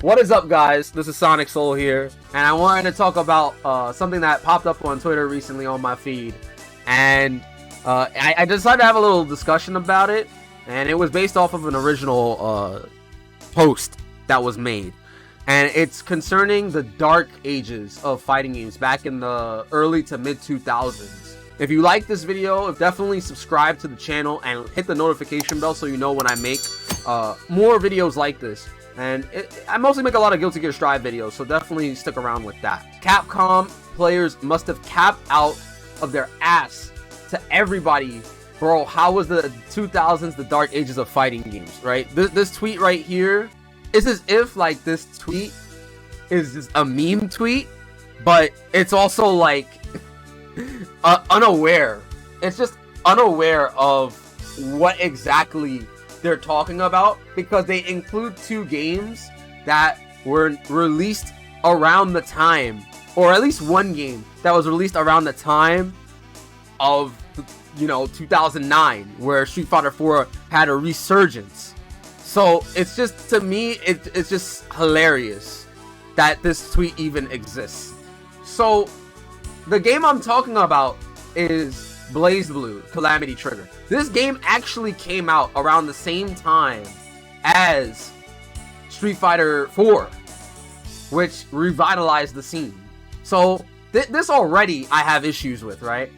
What is up, guys? This is SonicSol here, and I wanted to talk about something that popped up on Twitter recently on my feed, and I decided to have a little discussion about it, and it was based off of an original post that was made, and it's concerning the dark ages of fighting games back in the early to mid 2000s. If you like this video, definitely subscribe to the channel and hit the notification bell so you know when I make more videos like this. And I mostly make a lot of Guilty Gear Strive videos, so definitely stick around with that. Capcom players must have capped out of their ass to everybody. Bro, how was the 2000s the dark ages of fighting games, right? This tweet right here is as if like this tweet is just a meme tweet, but it's also like unaware. It's just unaware of what exactly they're talking about, because they include two games that were released around the time, or at least one game that was released around the time of 2009, where Street Fighter 4 had a resurgence. So it's just, to me, it's just hilarious that this tweet even exists. So the game I'm talking about is Blazblue, Calamity Trigger. This game actually came out around the same time as Street Fighter 4, which revitalized the scene. So this already I have issues with, right?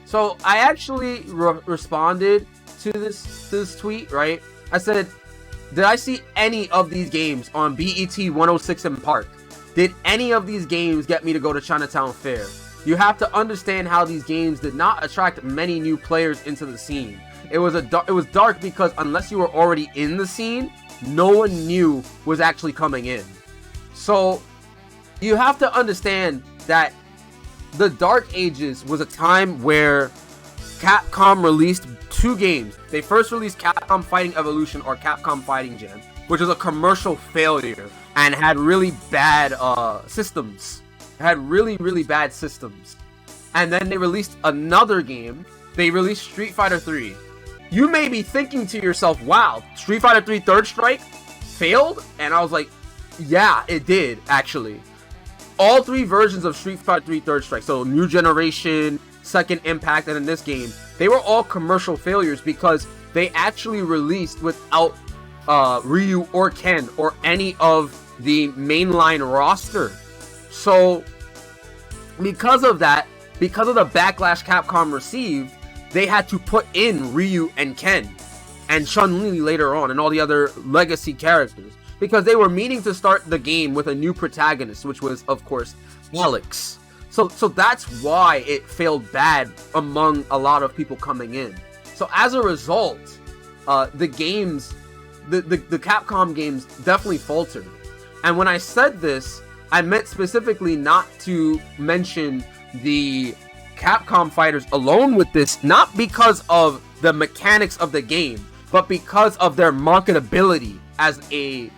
So I actually responded to this tweet, right? I said, did I see any of these games on BET 106 in Park? Did any of these games get me to go to Chinatown Fair? You have to understand how these games did not attract many new players into the scene. It was dark because unless you were already in the scene, no one knew was actually coming in. So you have to understand that the Dark Ages was a time where Capcom released two games. They first released Capcom Fighting Evolution, or Capcom Fighting Jam, which was a commercial failure and had really bad systems. Had really bad systems. And then they released another game. They released Street Fighter 3. You may be thinking to yourself, wow, Street Fighter 3 Third Strike failed? And I was like, yeah, it did, actually. All three versions of Street Fighter 3 Third Strike, so New Generation, Second Impact, and in this game, they were all commercial failures because they actually released without Ryu or Ken or any of the mainline roster. So, because of that, because of the backlash Capcom received, they had to put in Ryu and Ken and Chun-Li later on and all the other legacy characters, because they were meaning to start the game with a new protagonist, which was, of course, Alex. So that's why it failed bad among a lot of people coming in. So as a result, the Capcom games definitely faltered. And when I said this, I meant specifically not to mention the Capcom fighters alone with this, not because of the mechanics of the game, but because of their marketability as the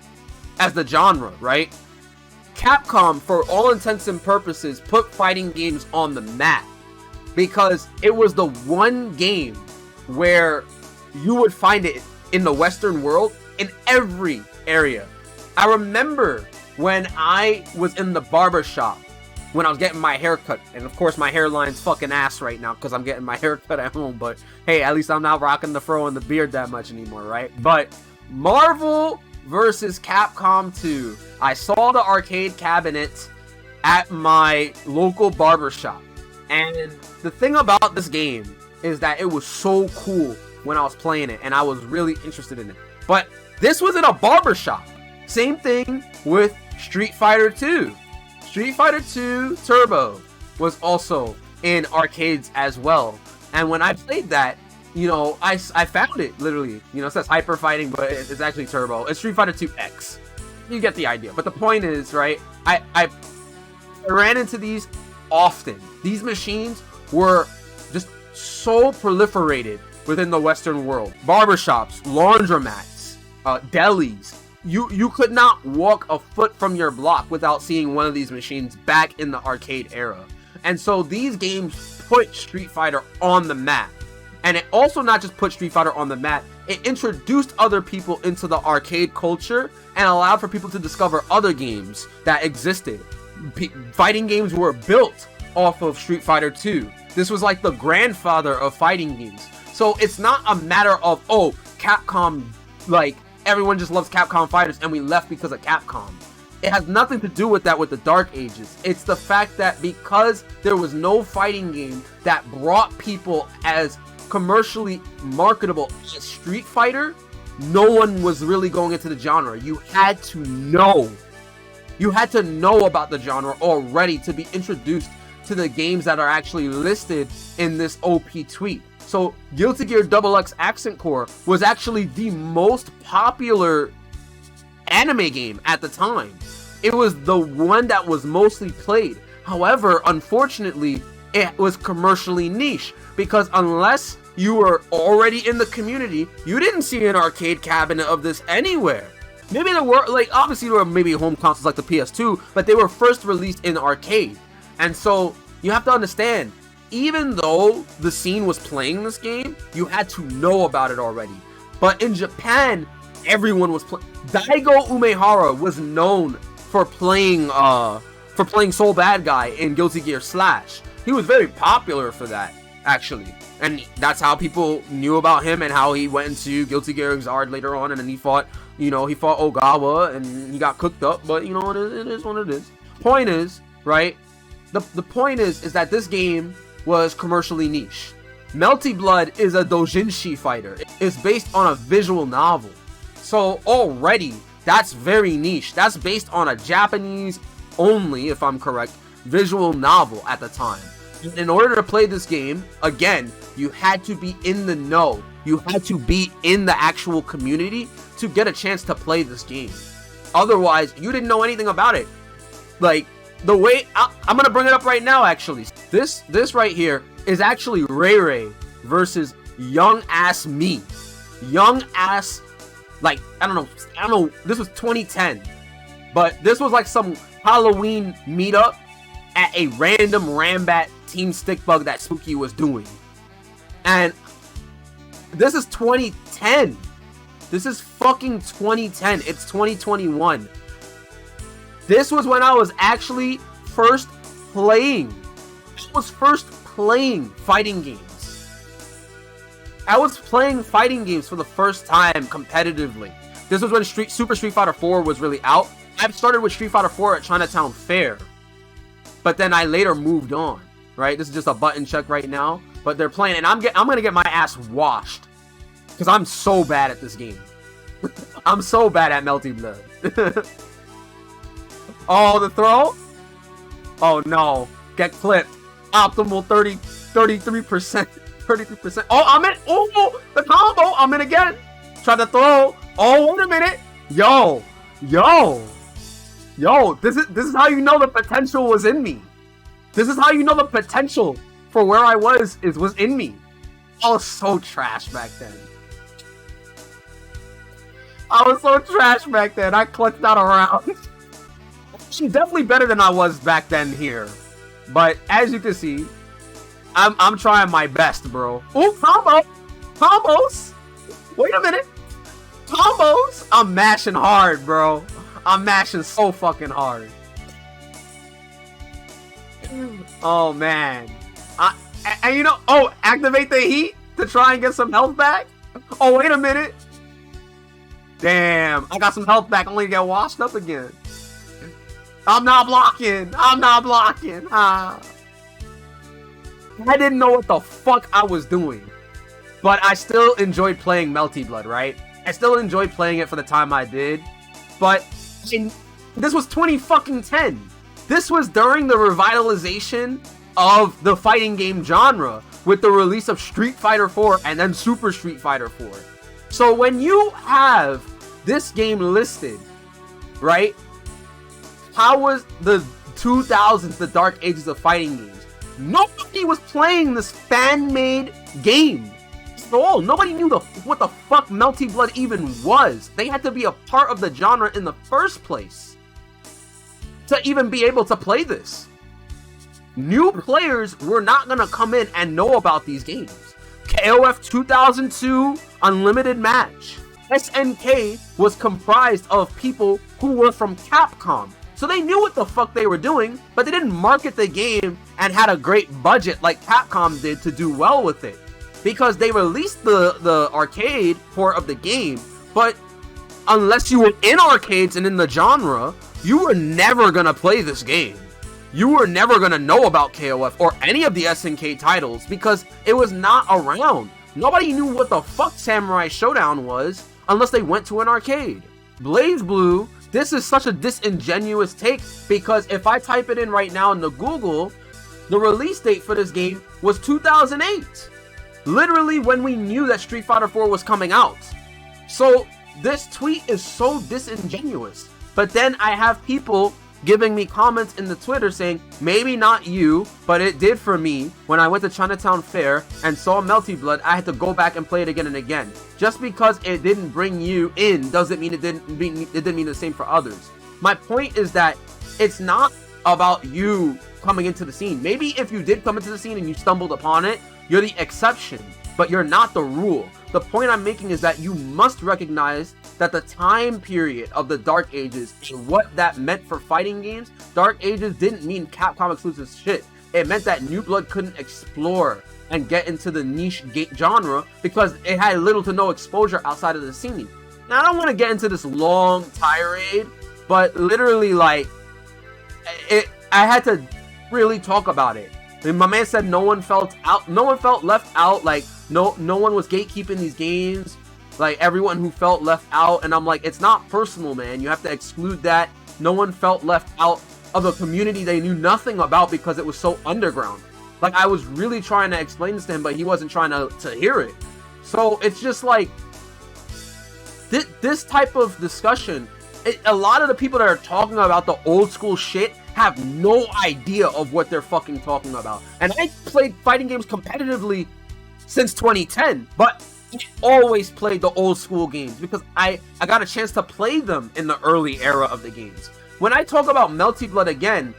genre, right? Capcom, for all intents and purposes, put fighting games on the map because it was the one game where you would find it in the Western world in every area. I remember when I was in the barber shop, when I was getting my hair cut, and of course my hairline's fucking ass right now because I'm getting my hair cut at home, but hey, at least I'm not rocking the fro and the beard that much anymore, right? But Marvel versus Capcom 2, I saw the arcade cabinet at my local barber shop, and the thing about this game is that it was so cool when I was playing it, and I was really interested in it. But this was in a barber shop. Same thing with Street Fighter 2. Street Fighter 2 Turbo was also in arcades as well. And when I played that, I found it literally. It says Hyper Fighting, but it's actually Turbo. It's Street Fighter 2 X. You get the idea. But the point is, right, I ran into these often. These machines were just so proliferated within the Western world. Barbershops, laundromats, delis. You could not walk a foot from your block without seeing one of these machines back in the arcade era. And so these games put Street Fighter on the map. And it also not just put Street Fighter on the map, it introduced other people into the arcade culture and allowed for people to discover other games that existed. Fighting games were built off of Street Fighter 2. This was like the grandfather of fighting games. So it's not a matter of, oh, Capcom, like, everyone just loves Capcom Fighters and we left because of Capcom. It has nothing to do with that with the Dark Ages. It's the fact that because there was no fighting game that brought people as commercially marketable as Street Fighter, no one was really going into the genre. You had to know. You had to know about the genre already to be introduced to the games that are actually listed in this OP tweet. So Guilty Gear XX Accent Core was actually the most popular anime game at the time. It was the one that was mostly played. However, unfortunately, it was commercially niche because unless you were already in the community, you didn't see an arcade cabinet of this anywhere. Maybe there were, like, obviously there were maybe home consoles like the PS2, but they were first released in arcade. And so you have to understand, even though the scene was playing this game, you had to know about it already. But in Japan, everyone was playing. Daigo Umehara was known for playing Soul Bad Guy in Guilty Gear Slash. He was very popular for that, actually. And that's how people knew about him and how he went into Guilty Gear Xrd later on, and then he fought Ogawa and he got cooked up, but you know, it is what it is. Point is, right? The point is that this game was commercially niche. Melty Blood is a doujinshi fighter. It's based on a visual novel. So already, that's very niche. That's based on a Japanese only, if I'm correct, visual novel at the time. In order to play this game, again, you had to be in the know. You had to be in the actual community to get a chance to play this game. Otherwise, you didn't know anything about it. Like, the way, I'm gonna bring it up right now, actually. This right here is actually Ray Ray versus young ass me. Young ass, like, I don't know, this was 2010. But this was like some Halloween meetup at a random Rambat Team Stick Bug that Spooky was doing. And this is 2010. This is fucking 2010. It's 2021. This was when I was actually first playing. I was first playing fighting games. I was playing fighting games for the first time competitively. This was when Super Street Fighter 4 was really out. I started with Street Fighter 4 at Chinatown Fair. But then I later moved on, right? This is just a button check right now. But they're playing, and I'm gonna get my ass washed. Because I'm so bad at this game. I'm so bad at Melty Blood. Oh, the throw? Oh no. Get clipped. Optimal 33%. 33%. Oh, I'm in. Oh, the combo. I'm in again. Try to throw. Oh, wait a minute. Yo. This is how you know the potential was in me. This is how you know the potential for where I was in me. I was so trash back then. I clutched out a round. She's definitely better than I was back then here. But as you can see, I'm trying my best, bro. Oh, combo! Combos! Wait a minute. Combos! I'm mashing hard, bro. I'm mashing so fucking hard. Oh, man. And you know, oh, activate the heat to try and get some health back? Oh, wait a minute. Damn, I got some health back, only to get washed up again. I'm not blocking. I didn't know what the fuck I was doing. But I still enjoyed playing Melty Blood, right? I still enjoyed playing it for the time I did. But this was 2010. This was during the revitalization of the fighting game genre with the release of Street Fighter 4 and then Super Street Fighter 4. So when you have this game listed, right? How was the 2000s, the dark ages of fighting games? Nobody was playing this fan-made game. So nobody knew what the fuck Melty Blood even was. They had to be a part of the genre in the first place to even be able to play this. New players were not gonna come in and know about these games. KOF 2002 unlimited match. SNK was comprised of people who were from Capcom. So they knew what the fuck they were doing, but they didn't market the game and had a great budget like Capcom did to do well with it. Because they released the arcade port of the game, but unless you were in arcades and in the genre, you were never gonna play this game. You were never gonna know about KOF or any of the SNK titles because it was not around. Nobody knew what the fuck Samurai Showdown was unless they went to an arcade. Blazblue, this is such a disingenuous take because if I type it in right now into Google, the release date for this game was 2008. Literally when we knew that Street Fighter 4 was coming out. So this tweet is so disingenuous. But then I have people giving me comments in the Twitter saying, maybe not you, but it did for me. When I went to Chinatown Fair and saw Melty Blood, I had to go back and play it again and again. Just because it didn't bring you in doesn't mean it didn't mean the same for others. My point is that it's not about you coming into the scene. Maybe if you did come into the scene and you stumbled upon it, you're the exception, but you're not the rule. The point I'm making is that you must recognize that the time period of the Dark Ages and what that meant for fighting games, Dark Ages didn't mean Capcom exclusive shit. It meant that New Blood couldn't explore and get into the niche genre because it had little to no exposure outside of the scene. Now, I don't want to get into this long tirade, but literally, like, I had to really talk about it. I mean, my man said no one felt left out, like, no one was gatekeeping these games. Like, everyone who felt left out, and I'm like, it's not personal, man. You have to exclude that. No one felt left out of a community they knew nothing about because it was so underground. Like, I was really trying to explain this to him, but he wasn't trying to hear it. So it's just like, this type of discussion, a lot of the people that are talking about the old school shit have no idea of what they're fucking talking about. And I played fighting games competitively since 2010, but I always played the old school games because I got a chance to play them in the early era of the games. When I talk about Melty Blood again,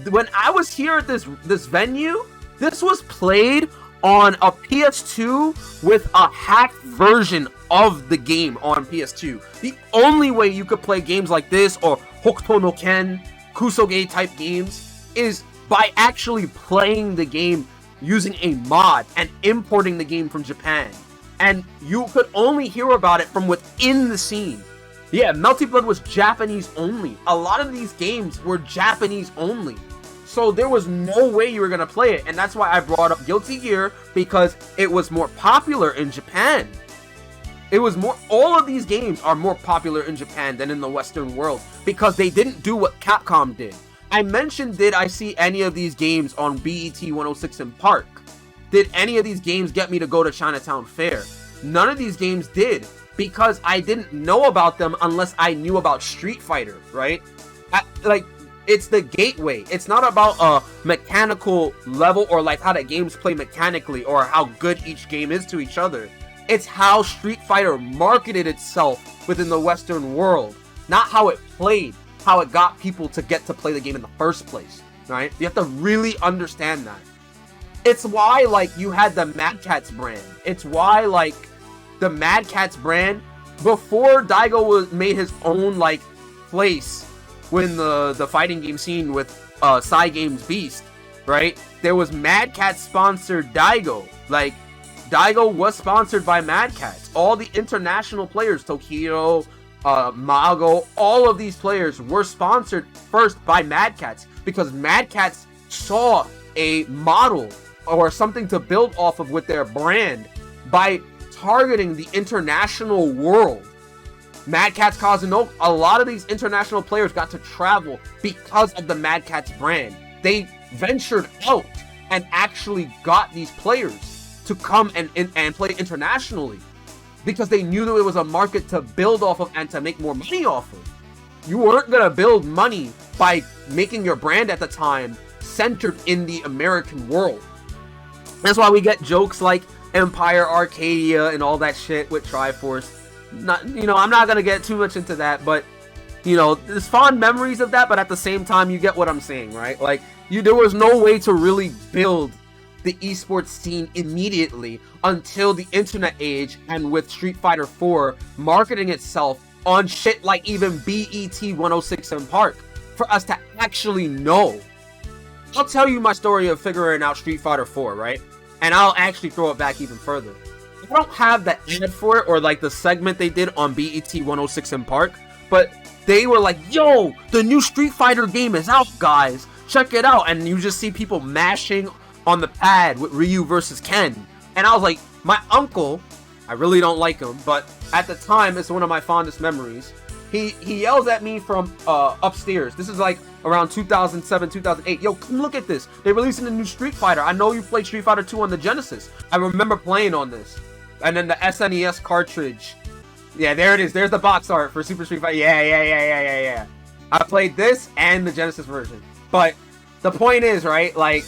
when I was here at this venue, this was played on a PS2 with a hacked version of the game on PS2. The only way you could play games like this or Hokuto no Ken, Kusoge type games is by actually playing the game using a mod and importing the game from Japan. And you could only hear about it from within the scene. Yeah, Melty Blood was Japanese only. A lot of these games were Japanese only. So there was no way you were going to play it. And that's why I brought up Guilty Gear, because it was more popular in Japan. All of these games are more popular in Japan than in the Western world because they didn't do what Capcom did. I mentioned, did I see any of these games on BET 106 in Park? Did any of these games get me to go to Chinatown Fair? None of these games did because I didn't know about them unless I knew about Street Fighter, right? It's the gateway. It's not about a mechanical level or like how the games play mechanically or how good each game is to each other. It's how Street Fighter marketed itself within the Western world, not how it played, how it got people to get to play the game in the first place, right? You have to really understand that. It's why, like, you had the Madcatz brand. It's why, like, the Madcatz brand, before Daigo made his own, like, place within the fighting game scene with Cygames Beast, right? There was Madcatz sponsored Daigo. Like, Daigo was sponsored by Madcatz. All the international players, Tokyo, Mago, all of these players were sponsored first by Madcatz because Madcatz saw a model or something to build off of with their brand by targeting the international world. Madcatz Kazunoko, a lot of these international players got to travel because of the Madcatz brand. They ventured out and actually got these players to come and play internationally because they knew that it was a market to build off of and to make more money off of. You weren't going to build money by making your brand at the time centered in the American world. That's why we get jokes like Empire Arcadia and all that shit with Triforce. I'm not going to get too much into that, but, there's fond memories of that, but at the same time, you get what I'm saying, right? Like, there was no way to really build the esports scene immediately until the internet age, and with Street Fighter 4 marketing itself on shit like even BET 106 in Park for us to actually know. I'll tell you my story of figuring out Street Fighter 4, right? And I'll actually throw it back even further. I don't have the ad for it or like the segment they did on BET 106 in Park, but they were like, yo, the new Street Fighter game is out, guys. Check it out. And you just see people mashing on the pad with Ryu versus Ken. And I was like, my uncle, I really don't like him, but at the time, it's one of my fondest memories. He yells at me from upstairs. This is like around 2007, 2008. Yo, come look at this. They're releasing a new Street Fighter. I know you played Street Fighter 2 on the Genesis. I remember playing on this. And then the SNES cartridge. Yeah, there it is. There's the box art for Super Street Fighter. Yeah. I played this and the Genesis version. But the point is, right, like,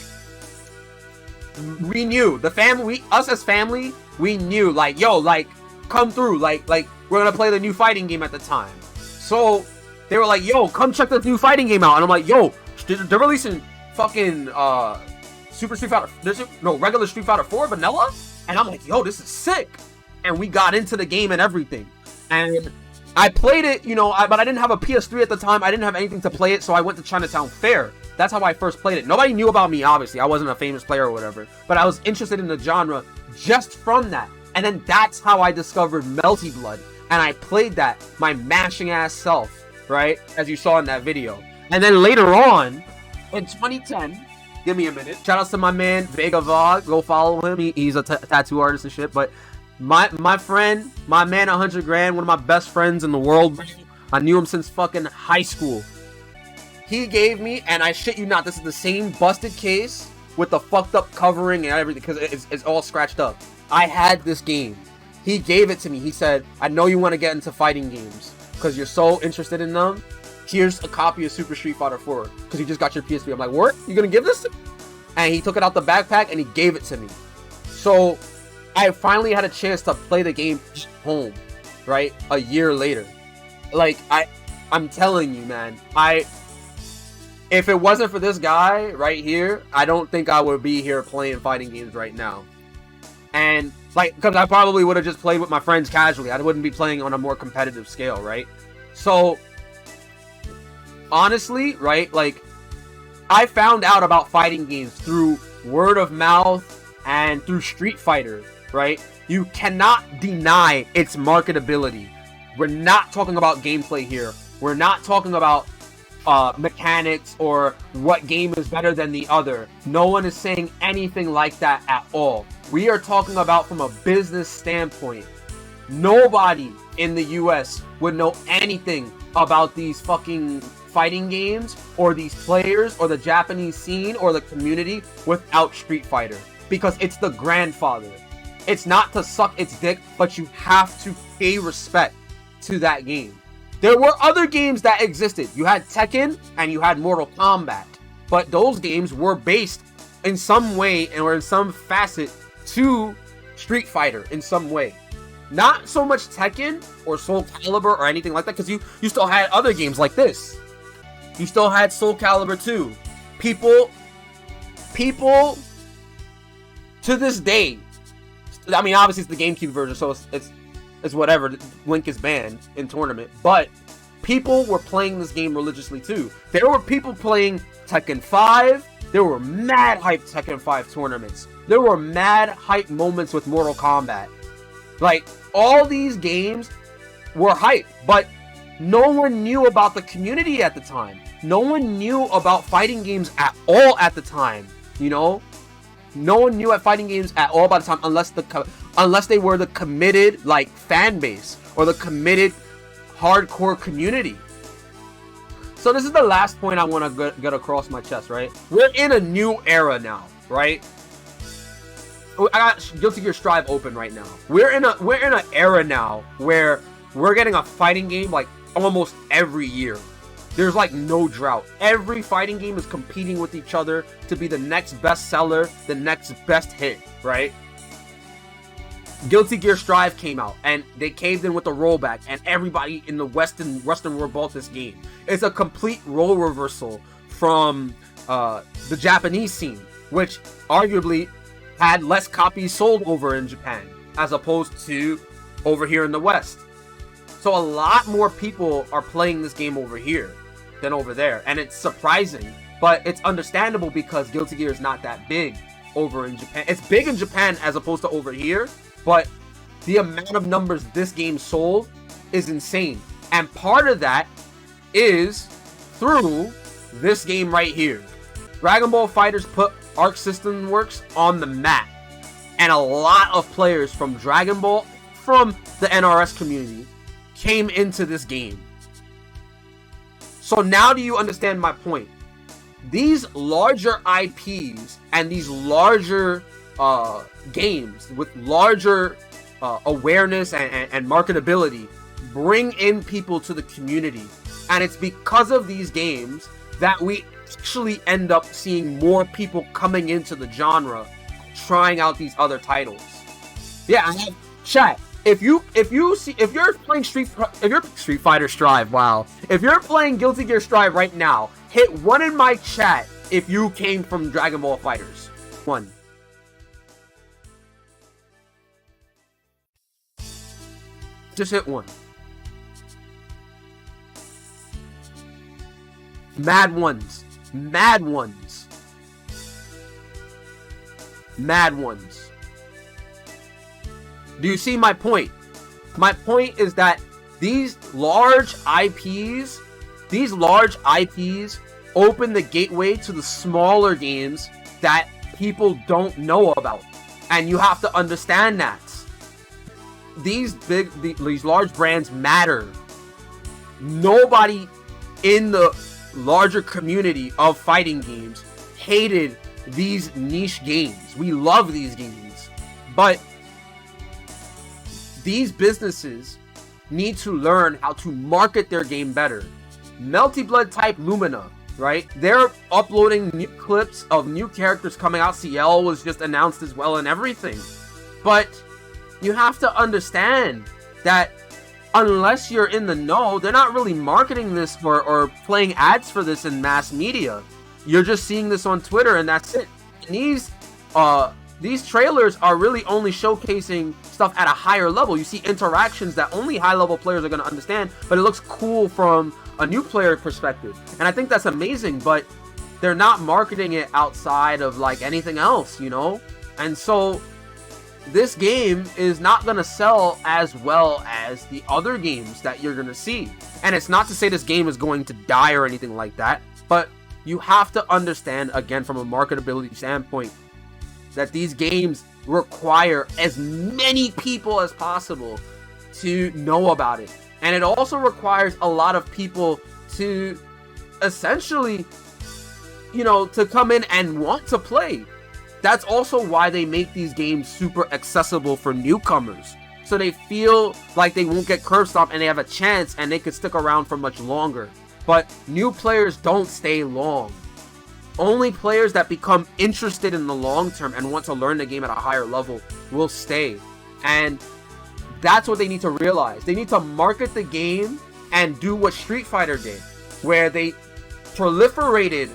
we knew, the family, us as family, we knew, like, yo, like, come through, like, we're gonna play the new fighting game at the time. So, they were like, yo, come check the new fighting game out. And I'm like, yo, they're releasing fucking, Super Street Fighter, regular Street Fighter 4 vanilla? And I'm like, yo, this is sick. And we got into the game and everything. And I played it, you know, but I didn't have a PS3 at the time. I didn't have anything to play it, so I went to Chinatown Fair. That's how I first played it. Nobody knew about me, obviously. I wasn't a famous player or whatever. But I was interested in the genre just from that. And then that's how I discovered Melty Blood. And I played that, my mashing ass self, right? As you saw in that video. And then later on, in 2010, give me a minute. Shout out to my man, Vega Vog. Go follow him. He's a tattoo artist and shit. But my friend, my man 100 grand, one of my best friends in the world. I knew him since fucking high school. He gave me, and I shit you not, this is the same busted case with the fucked up covering and everything, because it's all scratched up. I had this game. He gave it to me. He said, I know you want to get into fighting games because you're so interested in them. Here's a copy of Super Street Fighter 4 because you just got your PS3. I'm like, what? You gonna give this to me? And he took it out the backpack and he gave it to me. So I finally had a chance to play the game at home, right? A year later. Like, I'm telling you, man, if it wasn't for this guy right here, I don't think I would be here playing fighting games right now. And, like, because I probably would have just played with my friends casually. I wouldn't be playing on a more competitive scale, right? So, honestly, right, like, I found out about fighting games through word of mouth and through Street Fighter, right? You cannot deny its marketability. We're not talking about gameplay here. We're not talking about mechanics or what game is better than the other. No one is saying anything like that at all. We are talking about from a business standpoint. Nobody in the US would know anything about these fucking fighting games or these players or the Japanese scene or the community without Street Fighter, because it's the grandfather. It's not to suck its dick, but you have to pay respect to that game. There were other games that existed. You had Tekken and you had Mortal Kombat, but those games were based in some way or in some facet to Street Fighter in some way. Not so much Tekken or Soul Calibur or anything like that, because you still had other games like this. You still had Soul Calibur 2. People to this day, I mean, obviously it's the GameCube version, so it's whatever. Link is banned in tournament, but people were playing this game religiously too. There were people playing Tekken 5. There were mad hype Tekken 5 tournaments. There were mad hype moments with Mortal Kombat. Like, all these games were hype, but no one knew about the community at the time. No one knew about fighting games at all at the time, you know? No one knew at fighting games at all by the time, unless they were the committed, like, fan base or the committed hardcore community. So this is the last point I want to get across my chest, right? We're in a new era now, right? I got Guilty Gear Strive open right now. We're in an era now where we're getting a fighting game like almost every year. There's like no drought. Every fighting game is competing with each other to be the next best seller, the next best hit, right? Guilty Gear Strive came out and they caved in with a rollback, and everybody in the Western world bought this game. It's a complete role reversal from the Japanese scene, which arguably had less copies sold over in Japan as opposed to over here in the West. So a lot more people are playing this game over here than over there, and it's surprising, but it's understandable because Guilty Gear is not that big over in Japan. It's big in Japan as opposed to over here, but the amount of numbers this game sold is insane. And part of that is through this game right here. Dragon Ball FighterZ put Arc System Works on the map. And a lot of players from Dragon Ball, from the NRS community, came into this game. So now do you understand my point? These larger IPs and these larger games with larger awareness and marketability bring in people to the community, and it's because of these games that we actually end up seeing more people coming into the genre, trying out these other titles. Yeah, I have chat. If you're playing Street Fighter Strive, wow. If you're playing Guilty Gear Strive right now, hit 1 in my chat if you came from Dragon Ball FighterZ. 1. Just hit 1. Mad ones. Mad ones. Mad ones. Do you see my point? My point is that these large IPs open the gateway to the smaller games that people don't know about. And you have to understand that. These large brands matter. Nobody in the larger community of fighting games hated these niche games. We love these games. But these businesses need to learn how to market their game better. Melty Blood type Lumina, right? They're uploading new clips of new characters coming out. CL was just announced as well and everything. But you have to understand that unless you're in the know, they're not really marketing this or playing ads for this in mass media. You're just seeing this on Twitter and that's it. And these trailers are really only showcasing stuff at a higher level. You see interactions that only high-level players are going to understand, but it looks cool from a new player perspective. And I think that's amazing, but they're not marketing it outside of like anything else, you know? And so this game is not going to sell as well as the other games that you're going to see. And it's not to say this game is going to die or anything like that, but you have to understand, again, from a marketability standpoint, that these games require as many people as possible to know about it. And it also requires a lot of people to essentially, to come in and want to play. That's also why they make these games super accessible for newcomers. So they feel like they won't get curb stomped and they have a chance and they could stick around for much longer. But new players don't stay long. Only players that become interested in the long term and want to learn the game at a higher level will stay. And that's what they need to realize. They need to market the game and do what Street Fighter did, where they proliferated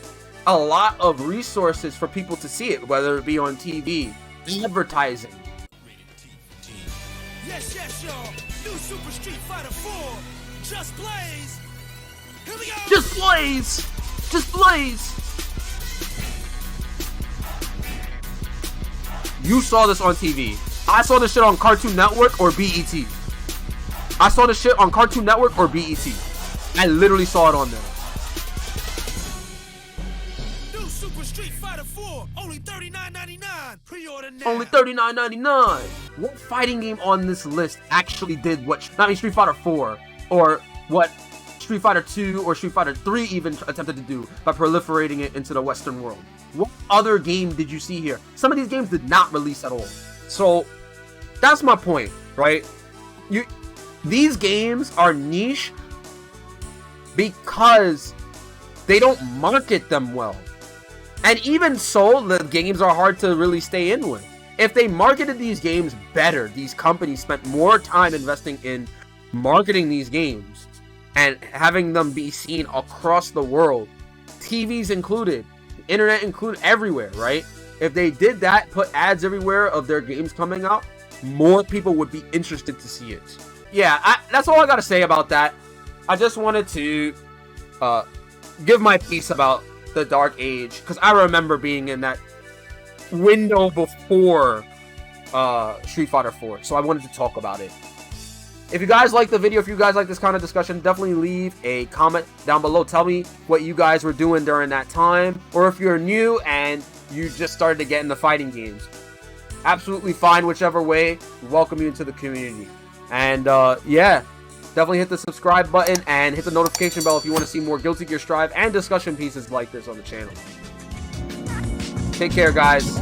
a lot of resources for people to see it, whether it be on TV, advertising. Yes, y'all. New Super Street Fighter 4. Just Blaze. Here we go. Just Blaze. Just Blaze. You saw this on TV. I saw this shit on Cartoon Network or BET. I saw this shit on Cartoon Network or BET. I literally saw it on there. New Super Street Fighter 4, only $39.99. Pre-order now. Only $39.99. What fighting game on this list actually did what, Street Fighter 4, or what Street Fighter 2 or Street Fighter 3 even attempted to do by proliferating it into the Western world? What other game did you see here? Some of these games did not release at all. So that's my point, right? These games are niche because they don't market them well. And even so, the games are hard to really stay in with. If they marketed these games better, these companies spent more time investing in marketing these games and having them be seen across the world, TVs included, internet included, everywhere, right? if they did that, put ads everywhere of their games coming out, more people would be interested to see it. Yeah, that's all I gotta say about that. I just wanted to give my piece about the Dark Age, because I remember being in that window before Street Fighter 4, so I wanted to talk about it. If you guys like the video, if you guys like this kind of discussion, definitely leave a comment down below. Tell me what you guys were doing during that time, or if you're new and you just started to get into fighting games. Absolutely fine, whichever way. We welcome you into the community. And yeah, definitely hit the subscribe button and hit the notification bell if you want to see more Guilty Gear Strive and discussion pieces like this on the channel. Take care, guys.